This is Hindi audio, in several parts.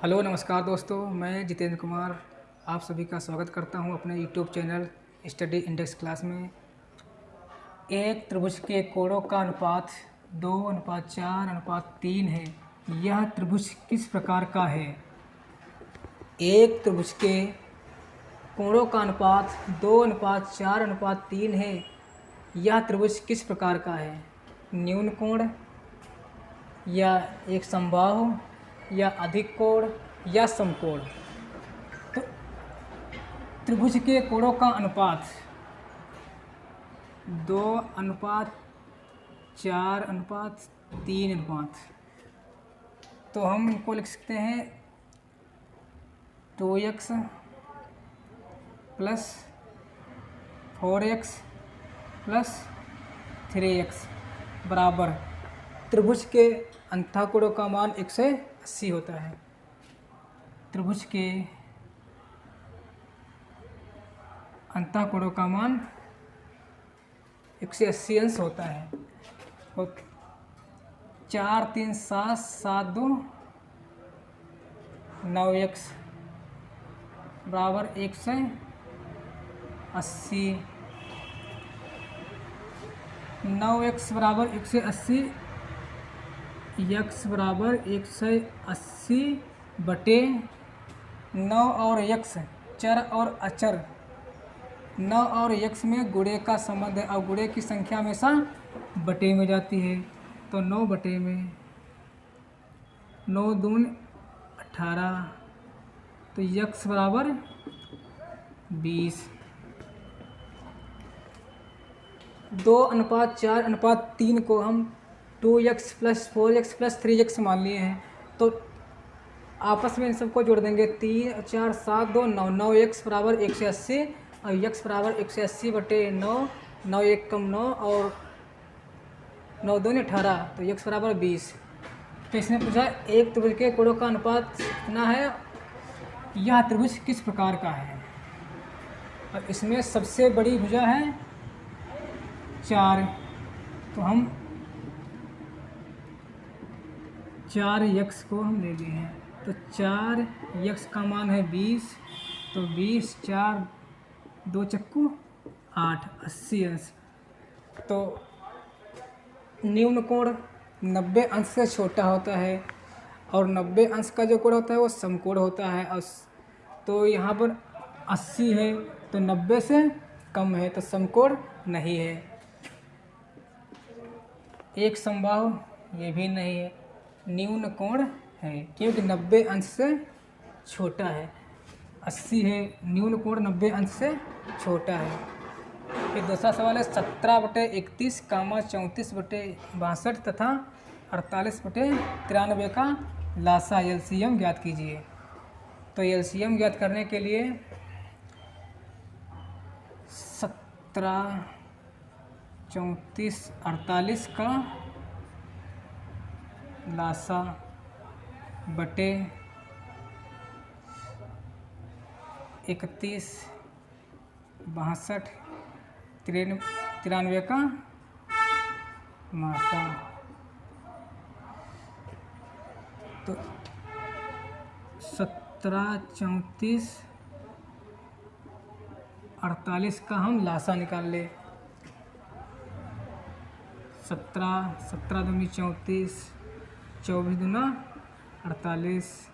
हेलो नमस्कार दोस्तों, मैं जितेंद्र कुमार आप सभी का स्वागत करता हूं अपने YouTube channel study index class में। एक त्रिभुज के कोणों का अनुपात 2:4:3 है। यह त्रिभुज किस प्रकार का है? एक त्रिभुज के कोणों का अनुपात 2:4:3 है। यह त्रिभुज किस प्रकार का है? न्यून कोण, या एक समबाहु, या अधिक कोण, या समकोण। तो त्रिभुज के कोणों का अनुपात 2:4:3। तो हम इनको लिख सकते हैं 2x + 4x + 3x बराबर त्रिभुज के अंतःकोणों का मान 180 होता है। त्रिभुज के अंतःकोणों का मान 180 अंश होता है। और 4 3 7 7 2 9x बराबर 180। 9x बराबर 180, x बराबर 180 बटे 9 और x चर और अचर। 9 और x में गुणे का संबंध है और गुणे की संख्या हमेशा बटे में जाती है। तो 9 बटे में 9 दून 18, तो x बराबर 20। 2:4:3 को हम 2x + 4x + 3x मान लिए हैं। तो आपस में इन सबको जोड़ देंगे। 3 4 7 2 9, 9x बराबर 180 और x बराबर 180 बटे 9, 9 1 कम 9 और 9 2 18, तो x बराबर 20। तो इसने पूछा एक त्रिभुज के कोणों का अनुपात कितना है, यह त्रिभुज किस प्रकार का है। और इसमें सबसे बड़ी भुजा है 4, तो हम 4x को हम ले लिए हैं। तो 4x का मान है 20, तो 20 4 2 चक्कू 8, 80 अंश। तो न्यून कोण 90 अंश से छोटा होता है और 90 अंश का जो कोण होता है वो समकोण होता है। और तो यहाँ पर 80 है तो 90 से कम है, तो समकोण नहीं है। एक समबाहु ये भी नहीं है, न्यून कोण है क्योंकि 90 अंश से छोटा है। 80 है, न्यून कोण 90 अंश से छोटा है। फिर दूसरा सवाल है 17/31, 34/62 तथा 48/93 का लासा एलसीएम ज्ञात कीजिए। तो एलसीएम ज्ञात करने के लिए 17 34 48 का लासा बटे 31 62 93 का मासा। तो 17 34 48 का हम लासा निकाल ले। 17 17 दूनी 34, 24 दूना 48,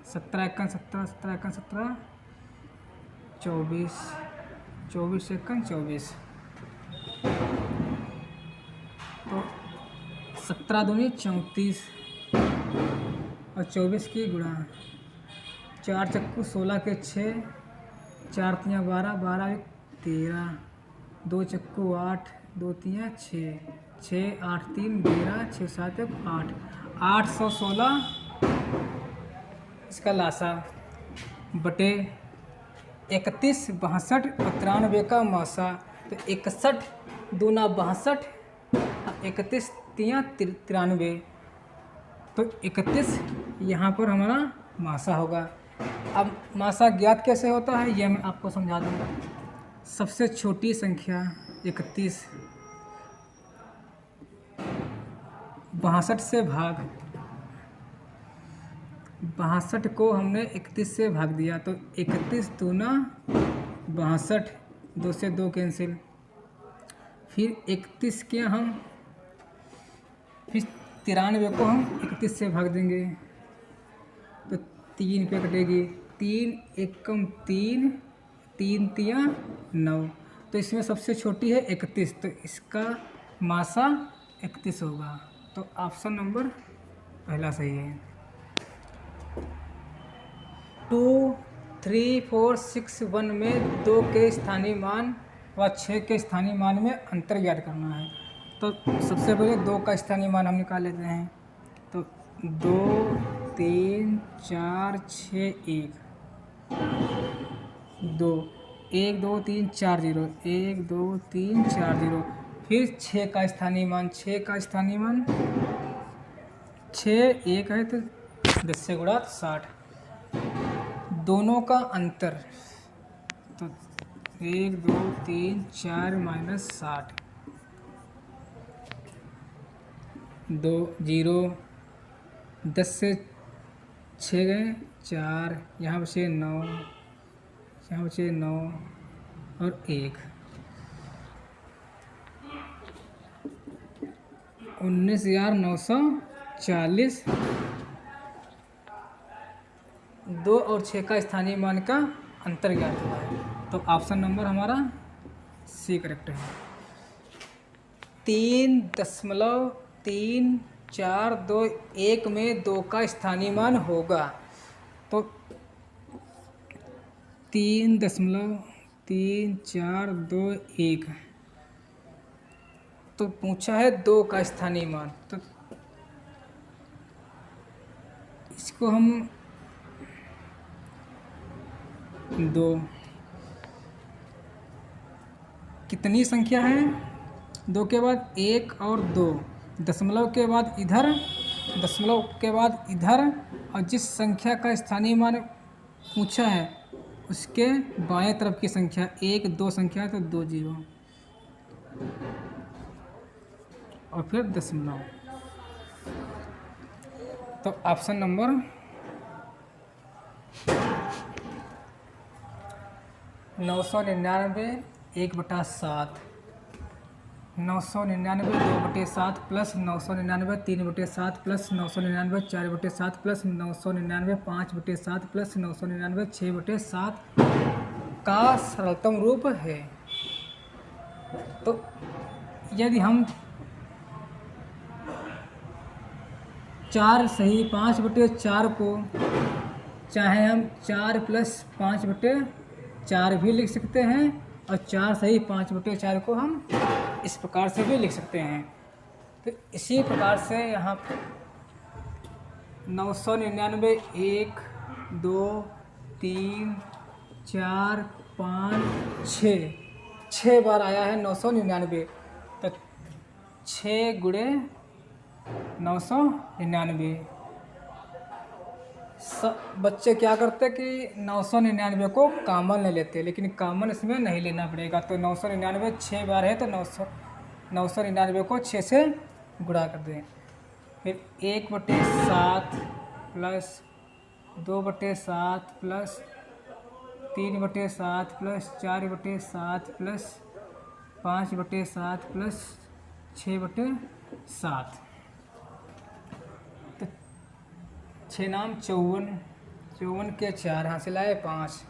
17 एकन 17, 17 एकन 17, 24, 24 एकन 24। तो 17 दूनी 34 और 24 की गुणा 4 चक्कू 16 के 6, 4 तियाँ 12, 12 1 13, 2 चक्कू 8, 2 तियाँ 6, 6 8 3 13, 6 7 1 8, 816 इसका लासा बटे 31 62 और 93 का मासा। तो 61 दूना 62, 31 तियाँ 93, तो 31 यहाँ पर हमारा मासा होगा। अब मासा ज्ञात कैसे होता है यह मैं आपको समझा दूँगा। सबसे छोटी संख्या 31, 62 से भाग 62 को हमने 31 से भाग दिया, तो 31 दूना 62, 2 से 2 कैंसिल। फिर 31 के हम फिर 93 को हम 31 से भाग देंगे, तो 3 पे कटेगी। 3 एकम 3, 3 तिया 9, तो इसमें सबसे छोटी है 31, तो इसका मासा 31 होगा। तो ऑप्शन नंबर पहला सही है। 2, 3, 4, 6, 1 में 2 के स्थानीय मान व 6 के स्थानीय मान में अंतर ज्ञात करना है। तो सबसे पहले 2 का स्थानीय मान हम निकाल लेते हैं। तो 2, 3, 4, 6, 1, 2, 1, 2, 3, 4, 0, 1, 2, 3, 4, 0। फिर 6 का स्थानीय मान, 6 का स्थानीय मान 6, 1 है तो 10 से गुणा 60। दोनों का अंतर, तो 1, 2, 3, 4 माइनस 60, 2, 0, 10 से 6 गए 4, यहाँ बचे 9, यहाँ बचे 9 और 1, 19,940। 2 और 6 का स्थानीय मान का अंतर ज्ञात हुआ है, तो ऑप्शन नंबर हमारा सी करेक्ट है। 3.3421 में 2 का स्थानीय मान होगा, तो 3.3421, तो पूछा है 2 का स्थानीय मान, तो इसको हम 2 कितनी संख्या है, 2 के बाद 1 और 2, दशमलव के बाद इधर, दशमलव के बाद इधर, और जिस संख्या का स्थानीय मान पूछा है उसके बाएं तरफ की संख्या 1, 2 संख्या है तो 2 0 और फिर दशमलव। तो option number 999 1/7, 999 2/7 plus 999 3/7 plus 999 4/7 plus 999 5/7 plus 999 6/7 का सरलतम रूप है। तो यदि हम 4 सही 5/4 को चाहे हम 4 + 5/4 भी लिख सकते हैं, और 4 सही 5/4 को हम इस प्रकार से भी लिख सकते हैं। तो इसी प्रकार से यहाँ 999 1 2 3 4 5 6 बार आया है 999, तो 6 गुणे 999। बच्चे क्या करते कि 999 को कॉमन ले लेते, लेकिन कॉमन इसमें नहीं लेना पड़ेगा। तो 999 6 बार है तो 999 को 6 से गुणा कर दें। फिर 1/7 plus 2/7 plus 3/7 plus 4/7 plus 5/7 plus 6/7। तो 6 नाम 54, 54 के 4 हासिल आए 5,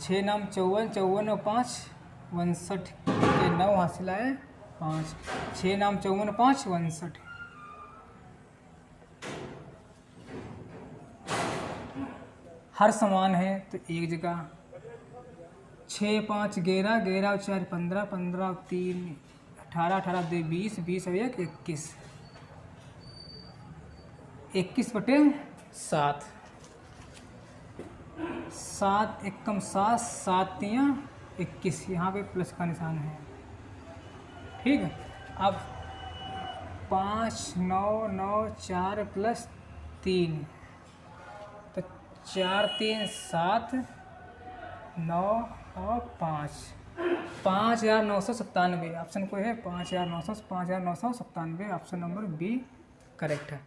6 नाम 54, 54 और 5 59 के 9 हासिल आए 5, 6 नाम 54 5 59। हर समान है तो एक जगह 6 5 11, 11 और 4 15, 15 और 3 18, 18 2 20, 20 और 1 21, 21/7, 7 एकम 7, 7 तियाँ 21, यहाँ पे प्लस का निशान है। ठीक है, अब 5 9 9 4 प्लस 3, तो 4 3 7 9 और 5, 5997। ऑप्शन कोई है 5997, ऑप्शन नंबर बी करेक्ट है।